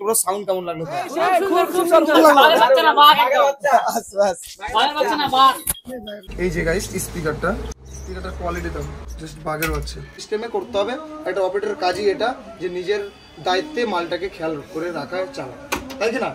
পুরো সাউন্ড কেমন লাগলো? এই যে গাইস স্পিকারটা কোয়ালিটি দাও, জাস্ট বাগের হচ্ছে। সিস্টেমে করতে হবে, একটা অপারেটরের কাজই এটা যে নিজের দায়িত্বে মালটাকে খেয়াল করে রাখা চালা, তাই কি না?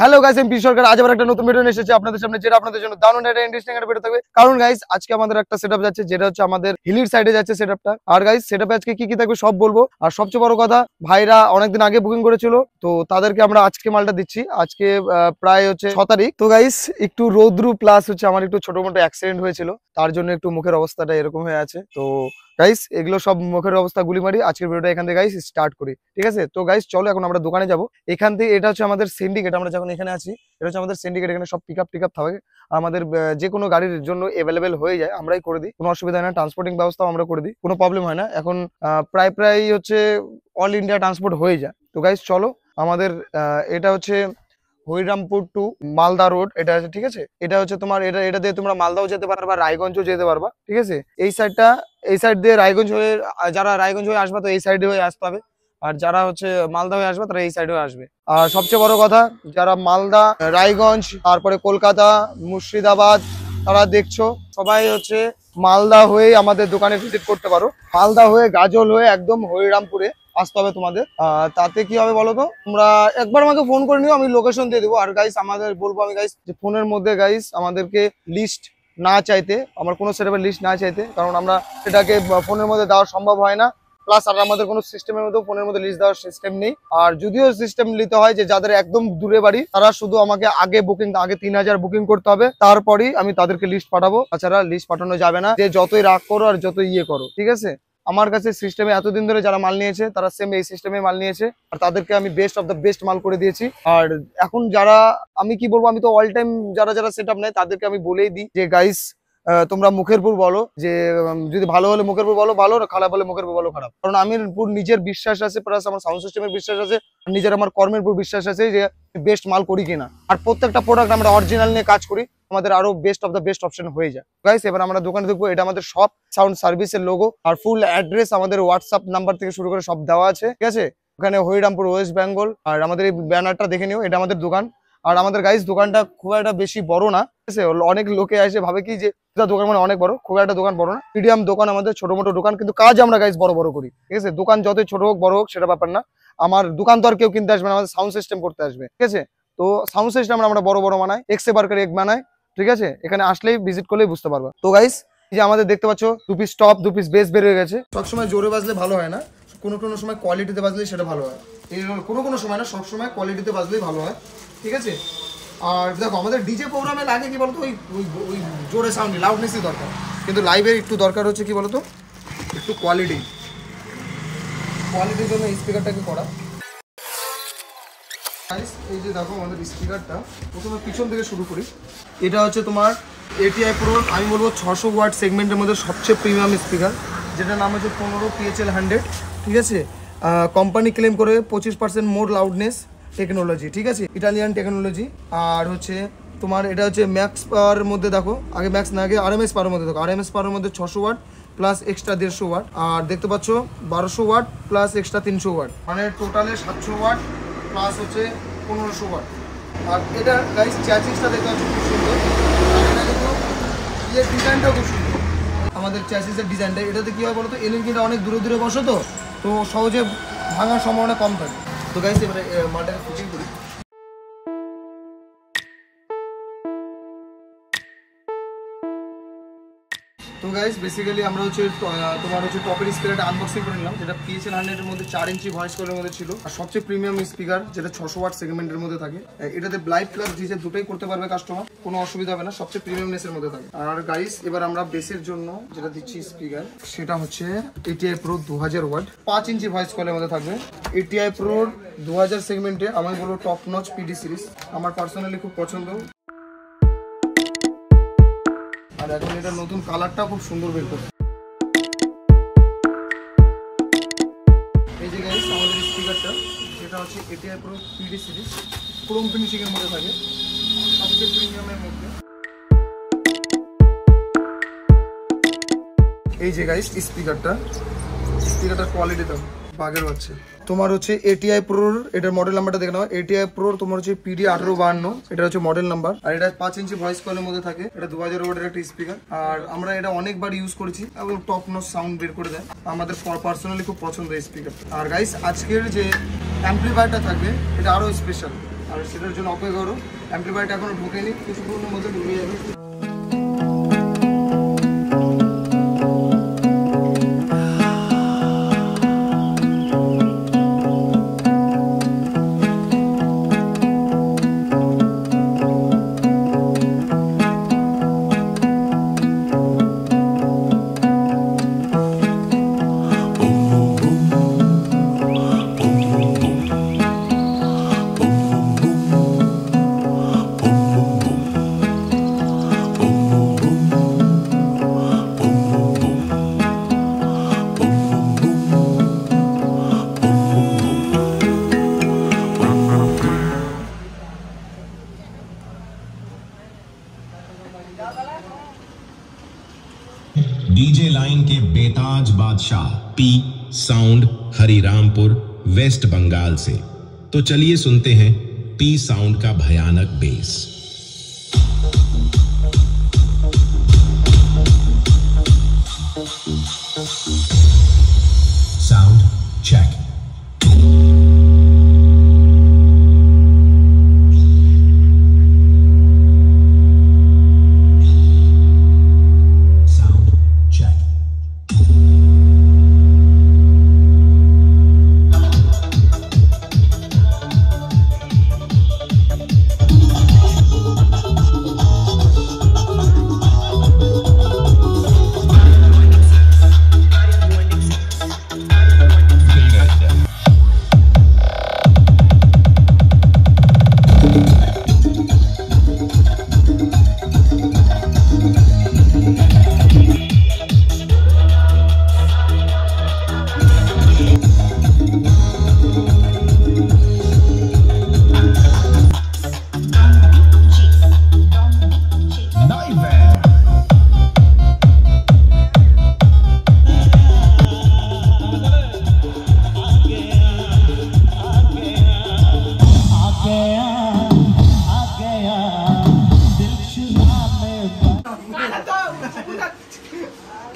হ্যালো গাইস, এমপি সরকার আজ আবার একটা নতুন ভিডিও নিয়ে এসেছে আপনাদের সামনে, যেটা আপনাদের জন্য দারুণ একটা ইন্টারেস্টিং একটা ভিডিও থাকবে। কারণ গাইস আজকে আমাদের একটা সেটআপ যাচ্ছে, যেটা হচ্ছে আমাদের হিলির সাইডে যাচ্ছে সেটআপটা। আর গাইস সেটআপে আজকে কি কি থাকবে সব বলবো। আর সবচেয়ে বড় কথা, ভাইরা অনেকদিন আগে বুকিং করেছিল, তো তাদেরকে আমরা আজকে মালটা দিচ্ছি। আজকে প্রায় হচ্ছে 6 তারিখ। তো গাইস একটু রোদ্রু প্লাস হচ্ছে আমার একটু ছোট মোটো অ্যাক্সিডেন্ট হয়েছিল, তার জন্য একটু মুখের অবস্থাটা এরকম হয়ে আছে। তো গাইস এগুলো সব মুখের অবস্থা গুলি মারি, আজকের ভিডিওটা এখান থেকে গাইস স্টার্ট করি, ঠিক আছে? তো গাইস চলো এখন আমরা দোকানে যাব। এখান থেকে এটা হচ্ছে আমাদের সিন্ডিকেট, আমরা যখন এখানে আছি এটা হচ্ছে আমাদের সিন্ডিকেট। এখানে সব পিকআপ টিকআপ থাকে, আমাদের যে কোনো গাড়ির জন্য অ্যাভেলেবেল হয়ে যায়, আমরাই করে দিই, কোনো অসুবিধা হয় না। ট্রান্সপোর্টিং ব্যবস্থাও আমরা করে দিই, কোনো প্রবলেম হয় না। এখন প্রায় হচ্ছে অল ইন্ডিয়া ট্রান্সপোর্ট হয়ে যায়। তো গাইস চলো, আমাদের এটা হচ্ছে হরিরামপুর টু মালদা রোড, এটা আছে, ঠিক আছে? এটা হচ্ছে তোমার এটা দিয়ে তোমরা মালদাও যেতে পারবা, রায়গঞ্জও যেতে পারবা, ঠিক আছে? এই সাইড দিয়ে রায়গঞ্জ হয়ে, যারা রায়গঞ্জ হয়ে আসবে তো এই সাইডে হয়ে আসতে হবে, আর যারা হচ্ছে মালদা হয়ে আসবে তারা এই সাইডে আসবে। আর সবচেয়ে বড় কথা, যারা মালদা, রায়গঞ্জ, তারপরে কলকাতা, মুর্শিদাবাদ তারা দেখছো, সবাই হচ্ছে মালদা হয়ে আমাদের দোকানে ভিজিট করতে পারো। মালদা হয়ে, গাজল হয়ে একদম হরিরামপুরে আসতে হবে তোমাদের। তাতে কি হবে বলো তো, তোমরা একবার আমাকে ফোন করে নিও, আমি লোকেশন দিয়ে দেবো। আর গাইস আমাদের বলবো আমি গাইস যে ফোনের মধ্যে গাইস আমাদেরকে লিস্ট না চাইতে, আমার কোনো সেটআপের লিস্ট না চাইতে, কারণ আমরা সেটাকে ফোনের মধ্যে দেওয়া সম্ভব হয় না। প্লাস আর আমাদের কোনো সিস্টেমের মধ্যে ফোনের মধ্যে লিস্ট দেওয়ার সিস্টেম নেই। আর যদিও সিস্টেম নিতে হয় যে যাদের একদম দূরে বাড়ি, তারা শুধু আমাকে আগে 3000 বুকিং করতে হবে, তারপরেই আমি তাদেরকে লিস্ট পাঠাবো। তাছাড়া লিস্ট পাঠানো যাবে না, যে যতই রাগ করো আর যতই ইয়ে করো, ঠিক আছে? আমার কাছে সিস্টেমে এতদিন ধরে যারা মাল নিয়েছে তারা সেম এই সিস্টেমে মাল নিয়েছে, আর তাদেরকে আমি বেস্ট অফ দ্য বেস্ট মাল করে দিয়েছি। আর এখন যারা, আমি কি বলবো, আমি তো অল টাইম যারা সেটআপ নেয় তাদেরকে আমি বলেই দিই যে গাইস তোমরা মুখের পুর বলো, যে যদি ভালো হলে মুখের পুর বলো ভালো, খারাপ হলে মুখের পুর বলো খারাপ। কারণ আমি পুর নিজের বিশ্বাস আছে, প্লাস আমার সাউন্ড সিস্টেমের বিশ্বাস আছে, নিজের আমার কর্মের পুর বিশ্বাস আছে যে বেস্ট মাল করি কিনা। আর প্রত্যেকটা প্রোডাক্ট আমরা অরিজিনাল নিয়ে কাজ করি, আমাদের আরো best of the best option হয়ে যায়। গাইস এবার আমরা দোকানে দেখবো, এটা আমাদের শপ, সাউন্ড সার্ভিসের লোগো আর ফুল অ্যাড্রেস আমাদের হোয়াটসঅ্যাপ নাম্বার থেকে শুরু করে সব দেওয়া আছে, ঠিক আছে? ওখানে হরিরামপুর, ওয়েস্ট বেঙ্গল। আর আমাদের এই ব্যানারটা দেখে নিও, এটা আমাদের দোকান। আর আমাদের গাইস দোকানটা খুব একটা বেশি বড় না, ঠিক আছে? অনেক লোকে এসে ভাবে কি যে দোকান মানে অনেক বড়, খুব একটা দোকান বড় না, মিডিয়াম দোকান আমাদের, ছোট মোটো দোকান, কিন্তু কাজ আমরা গাইস বড় বড় করি, ঠিক আছে? দোকান যতই ছোট হোক বড় হোক সেটা ব্যাপার না, আমার দোকান তো আর কেউ কিনতে আসবে না, আমাদের সাউন্ড সিস্টেম করতে আসবে, ঠিক আছে? তো সাউন্ড সিস্টেম আমরা বড় বড় বানাই, এক্সে বার্কার এক বানাই, ঠিক আছে? এখানে আসলেই ভিজিট করলেই বুঝতে পারবা। তো গাইস এই যে আমাদের দেখতে পাচ্ছ 2 পিস টপ, 2 পিস বেস বের হয়ে গেছে। সবসময় জোরে বাজলে ভালো হয় না, কোনো সময় কোয়ালিটিতে বাজলেই সেটা ভালো হয়। এই কোনো সময় না, সবসময় কোয়ালিটিতে বাজলেই ভালো হয়, ঠিক আছে? আর দেখো আমাদের ডিজে প্রোগ্রামে লাগে কি বলতো, ওই জোরে সাউন্ড, লাউডনেসই দরকার, কিন্তু লাইভের একটু দরকার হচ্ছে কি বলতো, একটু কোয়ালিটির জন্য স্পিকারটাকে করা। এই যে দেখো আমাদের স্পিকারটা, প্রথমে পিছন থেকে শুরু করি। এটা হচ্ছে তোমার ATI Pro, আমি বলবো 600 ওয়াট সেগমেন্টের মধ্যে সবচেয়ে প্রিমিয়াম স্পিকার, যেটার নাম হচ্ছে 15 PHL 100, ঠিক আছে? কোম্পানি ক্লেম করে 25% মোর লাউডনেস টেকনোলজি, ঠিক আছে? Italian technology. আর হচ্ছে তোমার এটা হচ্ছে ম্যাক্স পাওয়ার মধ্যে, দেখো আগে ম্যাক্স না, আগে RMS পাওয়ার মধ্যে, দেখো RMS পাওয়ার মধ্যে 600 ওয়াট প্লাস এক্সট্রা 150 ওয়াট। আর দেখতে পাচ্ছ 1200 ওয়াট প্লাস এক্সট্রা 300 ওয়াট, মানে টোটালে 700 ওয়াট প্লাস হচ্ছে 1500 ওয়াট। আর এটা গাইস চ্যাসিসটা দেখতে পাচ্ছ খুব সুন্দর, এটা কিন্তু ইয়ে ডিজাইনটাও খুব সুন্দর, আমাদের চ্যাসিসের ডিজাইনটা। এটাতে কী হয় বলো তো, এলএনকিটা অনেক দূরে দূরে বসো, তো সহজে ভাঙার সম্ভাবনা কম থাকে। তো গাইস এবারে মালটাকে ফিটিং করি। তো গাইস বেসিক্যালি আমরা হচ্ছে তোমার হচ্ছে টপের স্পিকারটা আনবক্সিং করে নিলাম, যেটা PSL 100 এর মধ্যে 4 ইঞ্চি ভয়েস কলের মধ্যে ছিল, আর সবচেয়ে প্রিমিয়াম স্পিকার যেটা 600 ওয়াট সেগমেন্টের মধ্যে থাকে। এটাতে লাইভ প্লাস ডিজে দুটোই করতে পারবে কাস্টমার, কোনো অসুবিধা হবে না, সবচেয়ে প্রিমিয়ামনেসের মধ্যে থাকে। আর গাইস এবার আমরা বেসের জন্য যেটা দিচ্ছি স্পিকার, সেটা হচ্ছে ATI Pro 2000 watt 5 inch voice কলের মধ্যে থাকবে। ATI Pro 2000 সেগমেন্টে আমি বলবো টপ নচ PD সিরিজ, আমার পার্সোনালি খুব পছন্দ। আর এখন এটা নতুন কালারটা খুব সুন্দর বের করছে। এই যে গাইস আমাদের স্পিকারটা, যেটা হচ্ছে ATI Pro PD series, Chrome finishing এর মধ্যে থাকে, সবচেয়ে প্রিমিয়ামের মধ্যে। এই যে গাইস স্পিকারটার কোয়ালিটি দাও বাগের হচ্ছে। তোমার হচ্ছে ATI Pro এটার মডেল নাম্বারটা দেখে নাও। ATI Pro তোমার হচ্ছে PD 1852, এটা হচ্ছে মডেল নাম্বার। আর এটা 5 ইঞ্চি ভয়েস কলের মধ্যে থাকে, এটা 2000 ওয়াটের একটা স্পিকার। আর আমরা এটা অনেকবার ইউজ করেছি এবং টপ নচ সাউন্ড বের করে দেয়, আমাদের পার্সোনালি খুব পছন্দ এই স্পিকার। আর গাইস আজকের যে অ্যাম্পলিফায়ারটা থাকবে এটা আরো স্পেশাল, আর সেটার জন্য অপেক্ষা করো। অ্যাম্পলিফায়ারটা এখনো ঢুকেনি, কিছুক্ষণের মধ্যে ঢুকে যাবে। डीजे लाइन के बेताज बादशाह पी साउंड हरिरामपुर वेस्ट बंगाल से। तो चलिए सुनते हैं पी साउंड का भयानक बेस। Sound check.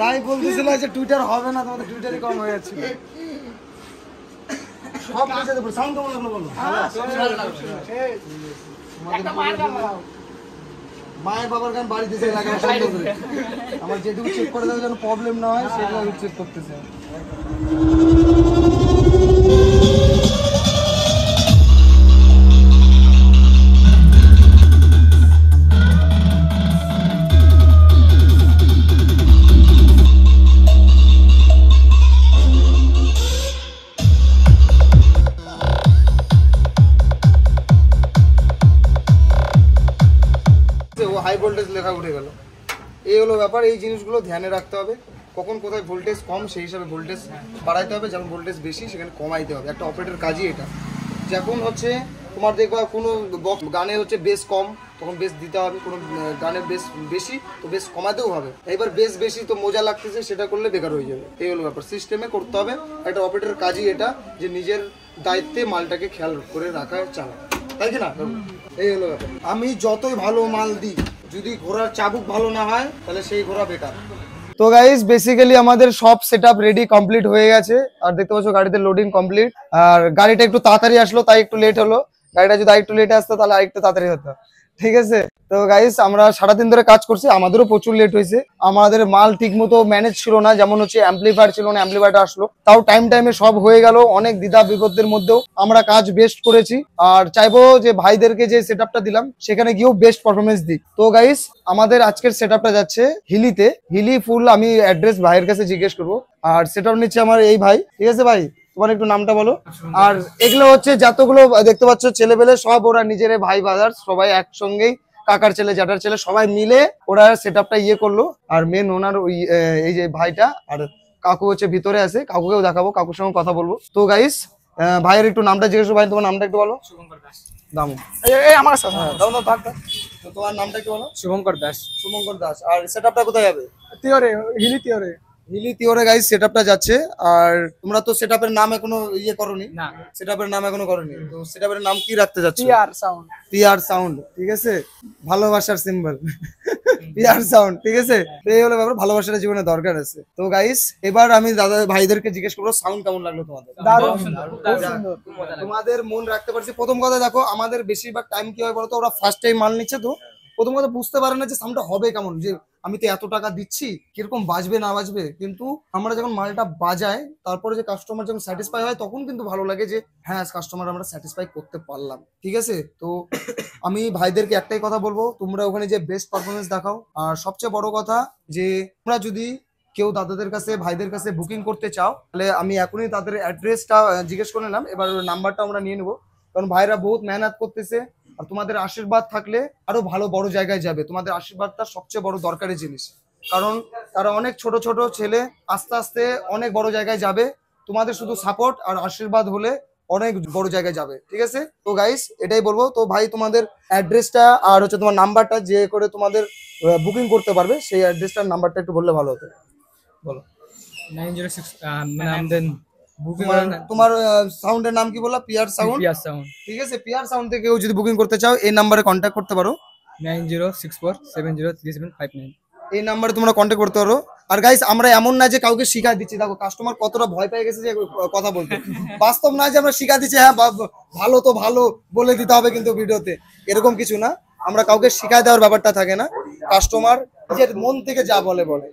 তাই বলতেছিল যে টুইটার হবে না, তোমাদের টুইটারই কম হয়ে যাচ্ছিল। সব কিছু দেবো, সাউন্ড কেমন লাগলো বলো। মায়ের বাবার গান বাড়িতে এসে লাগে সুন্দর করে, আমার যেটুকু চেক করে দেওয়ার জন্য প্রবলেম না হয় সেগুলো চেক করতেছে। হাই ভোল্টেজ লেখা উঠে গেল, এই হলো ব্যাপার। এই জিনিসগুলো ধ্যানে রাখতে হবে, কখন কোথায় ভোল্টেজ কম সেই হিসাবে ভোল্টেজ বাড়াইতে হবে, যেমন ভোল্টেজ বেশি সেখানে কমাইতে হবে। একটা অপারেটর কাজই এটা। যখন হচ্ছে তোমার দেখবা কোনো গানে হচ্ছে বেস কম, তখন বেস দিতে হবে, কোনো গানের বেস বেশি তো বেস কমাতেও হবে। এবার বেস বেশি তো মজা লাগতেছে, সেটা করলে বেকার হয়ে যাবে। এই হলো ব্যাপার, সিস্টেমে করতে হবে। একটা অপারেটর কাজই এটা, যে নিজের দায়িত্বে মালটাকে খেয়াল করে রাখা চালা, তাই কি না? এই হলো ব্যাপার। আমি যতই ভালো মাল দিই, যদি ঘোড়ার চাবুক ভালো না হয় তাহলে সেই ঘোড়া বেকার। তো গাইস বেসিক্যালি আমাদের সব সেটআপ রেডি কমপ্লিট হয়ে গেছে, আর দেখতে পাচ্ছ গাড়িতে লোডিং কমপ্লিট। আর গাড়িটা একটু তাড়াতাড়ি আসলো তাই একটু লেট হলো, গাড়িটা যদি আরেকটু লেটে আসতো তাহলে আরেকটু তাড়াতাড়ি হতো। ঠিক আছে। তো গাইস আমরা সারাদিন ধরে কাজ করছি, আমাদেরও প্রচুর লেট হয়েছে, আমাদের মাল ঠিক মতো ম্যানেজ ছিল না, যেমন হচ্ছে অ্যাম্পলিফায়ার ছিল না, অ্যাম্পলিফায়ারটা আসলো, তাও টাইমে সব হয়ে গেল, অনেক দ্বিধা বিপদের মধ্যেও আমরা কাজ বেস্ট করেছি। আর চাইবো যে ভাইদেরকে যে সেটআপটা দিলাম সেখানে গিয়েও বেস্ট পারফরমেন্স দিক। তো গাইস আমাদের আজকের সেটআপটা যাচ্ছে হিলিতে, হিলি ফুল আমি অ্যাড্রেস ভাইয়ের কাছে জিজ্ঞেস করবো। আর সেটআপ নিচ্ছে আমার এই ভাই, ঠিক আছে ভাই তোমার একটু নামটা বলো। আর এগুলো হচ্ছে যতগুলো দেখতে পাচ্ছ ছেলেবেলে সব ওরা নিজের ভাই ব্রাদার, সবাই একসঙ্গেই, কাকার ছেলে জ্যাঠার ছেলে সবাই মিলে ওরা সেটআপটা করলো। আর মেন ওনার ওই এই যে ভাইটা আর কাকু হচ্ছে ভিতরে আছে, কাকুকেও দেখাবো, কাকুর সঙ্গে কথা বলবো। তো গাইস ভাইয়ের একটু নামটা জিজ্ঞেস করবো। ভাই তোমার নামটা একটু বলো। শুভঙ্কর দাস। দামু আমার সাথে দাও না থাক। তো তোমার নামটা একটু বলো। শুভঙ্কর দাস। শুভঙ্কর দাস। আর সেটআপটা কোথায় যাবে? তিওরে, হিলি তিওরে। হিলি তিওরে গাইস সেটআপটা যাচ্ছে। আর তোমরা তো সেটআপের নাম এখনো করোনি? না, সেটআপের নাম এখনো করোনি, তো সেটআপের নাম কি রাখতে যাচ্ছ? PR sound. পিআর সাউন্ড, ঠিক আছে, ভালোবাসার সিম্বল পিআর সাউন্ড, ঠিক আছে। তো এই হলো ব্যাপার, ভালোবাসার জীবনে দরকার আছে। তো গাইস এবার আমি দাদা ভাইদেরকে জিজ্ঞেস করবো সাউন্ড কেমন লাগলো তোমাদের। দারুণ, খুব সুন্দর। তোমাদের মন রাখতে পারছি। প্রথম কথা দেখো, আমাদের বেশিরভাগ টাইম কি হয় বলতো, ওরা ফার্স্ট টাইম মাল নিচ্ছে, তো প্রথম কথা বুঝতে পারে না যে সাউন্ডটা হবে কেমন, যে আমি তো এত টাকা দিচ্ছি কিরকম বাজবে না বাজবে। কিন্তু আমরা যখন মালটা বাজাই তারপরে যে কাস্টমার যখন স্যাটিসফাই হয় তখন কিন্তু ভালো লাগে যে হ্যাঁ কাস্টমার আমরা স্যাটিসফাই করতে পারলাম, ঠিক আছে। তো আমি ভাইদেরকে একটাই কথা বলবো, তোমরা ওখানে যে বেস্ট পারফরমেন্স দেখাও। আর সবচেয়ে বড় কথা যে তোমরা যদি কেউ দাদাদের কাছে ভাইদের কাছে বুকিং করতে চাও তাহলে আমি এখনই তাদের অ্যাড্রেসটা জিজ্ঞেস করে নিলাম, এবার নাম্বারটা আমরা নিয়ে নেবো, কারণ ভাইরা বহুত মেহনত করতেছে। আর তোমাদের আশীর্বাদ থাকলে আরো ভালো বড় জায়গায় যাবে। তোমাদের আশীর্বাদটা সবচেয়ে বড় দরকারি জিনিস, কারণ তারা অনেক ছোট ছোট ছেলে আস্তে আস্তে অনেক বড় জায়গায় যাবে। তোমাদের শুধু সাপোর্ট আর আশীর্বাদ হলে অনেক বড় জায়গায় যাবে, ঠিক আছে। তো গাইস এটাই বলবো। তো ভাই তোমাদের অ্যাড্রেসটা আর হচ্ছে তোমার নাম্বারটা যে করে তোমাদের বুকিং করতে পারবে সেই অ্যাড্রেসটার নাম্বারটা একটু বললে ভালো হতো, বলো। 906 নামদেন বুকিং। তোমার সাউন্ডের নাম কি বললা? PR sound. পিআর সাউন্ড, ঠিক আছে। পিআর সাউন্ড থেকে কেউ যদি বুকিং করতে চাও এই নাম্বারে কন্ট্যাক্ট করতে পারো, 9064703759। এই নাম্বারে তোমরা কন্ট্যাক্ট করতে পারো। আর গাইস আমরা এমন না যে কাউকে শিখাই দিচ্ছি, দেখো কাস্টমার কতটা ভয় পেয়ে গেছে যে কথা বলতে, বাস্তব না যে আমরা শিখা দিচ্ছি হ্যাঁ ভালো তো ভালো বলে দিতে হবে কিন্তু ভিডিওতে, এরকম কিছু না। আমরা কাউকে শিখাই দেওয়ার ব্যাপারটা থাকে না, কাস্টমার নিজের মন থেকে যা বলে বলে।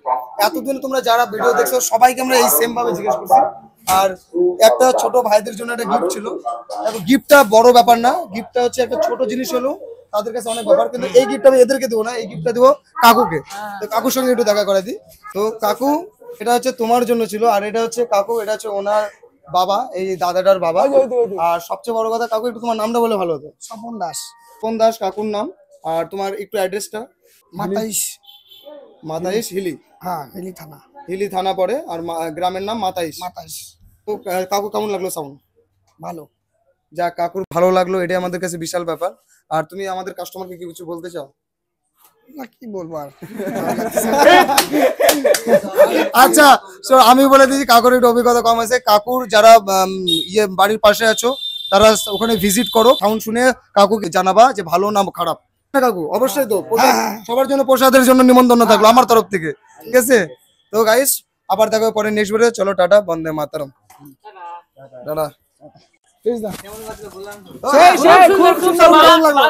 এতদিন তোমরা যারা ভিডিও দেখছো সবাইকে আমরা এই সেম ভাবে জিজ্ঞেস করছি। আর একটা ছোট ভাইদের জন্য একটা গিফট ছিল, গিফটটা বড় ব্যাপার না, গিফটটা হচ্ছে একটা ছোট জিনিস হলো তাদের কাছে অনেক ব্যাপার, কিন্তু এই গিফটটা আমি এদেরকে দেবো না, এই গিফটটা দেবো কাকুকে। তো কাকুর সঙ্গে একটু দেখা করে দিই। তো কাকু এটা হচ্ছে তোমার জন্য ছিল, আর এটা হচ্ছে কাকু, এটা হচ্ছে ওনার বাবা, এই দাদাটার বাবা। আর সবচেয়ে বড় কথা কাকু একটু তোমার নামটা বলে ভালো হতো। স্বপন দাস। স্বপন দাস কাকুর নাম। আর তোমার একটু অ্যাড্রেসটা? মাতাইশ হিলি। হ্যাঁ, হিলি থানা। হিলি থানা পড়ে। আর গ্রামের নাম মাতাইশ। তো কাকু কেমন লাগলো সাউন্ড? ভালো। যা কাকুর ভালো লাগলো এটাই আমাদের কাছে বিশাল ব্যাপার। আর তুমি আমাদের কাস্টমারকে কি কিছু বলতে চাও? না, কি বলবো আর। আচ্ছা আমি বলে দিচ্ছি, কাকুর একটু অভিজ্ঞতা কম আছে। কাকুর যারা বাড়ির পাশে আছো তারা ওখানে ভিজিট করো, সাউন্ড শুনে কাকুকে জানাবা যে ভালো না খারাপ। হ্যাঁ কাকু অবশ্যই, তো সবার জন্য প্রসাদের জন্য নিমন্ত্রণ থাকলো আমার তরফ থেকে, ঠিক আছে। তো গাইস আবার দেখো পরে নেক্সট ভিডিও। চলো টাটা, বন্দে মাতরম, টাটা। খুব সুন্দর, ভালো লাগলো।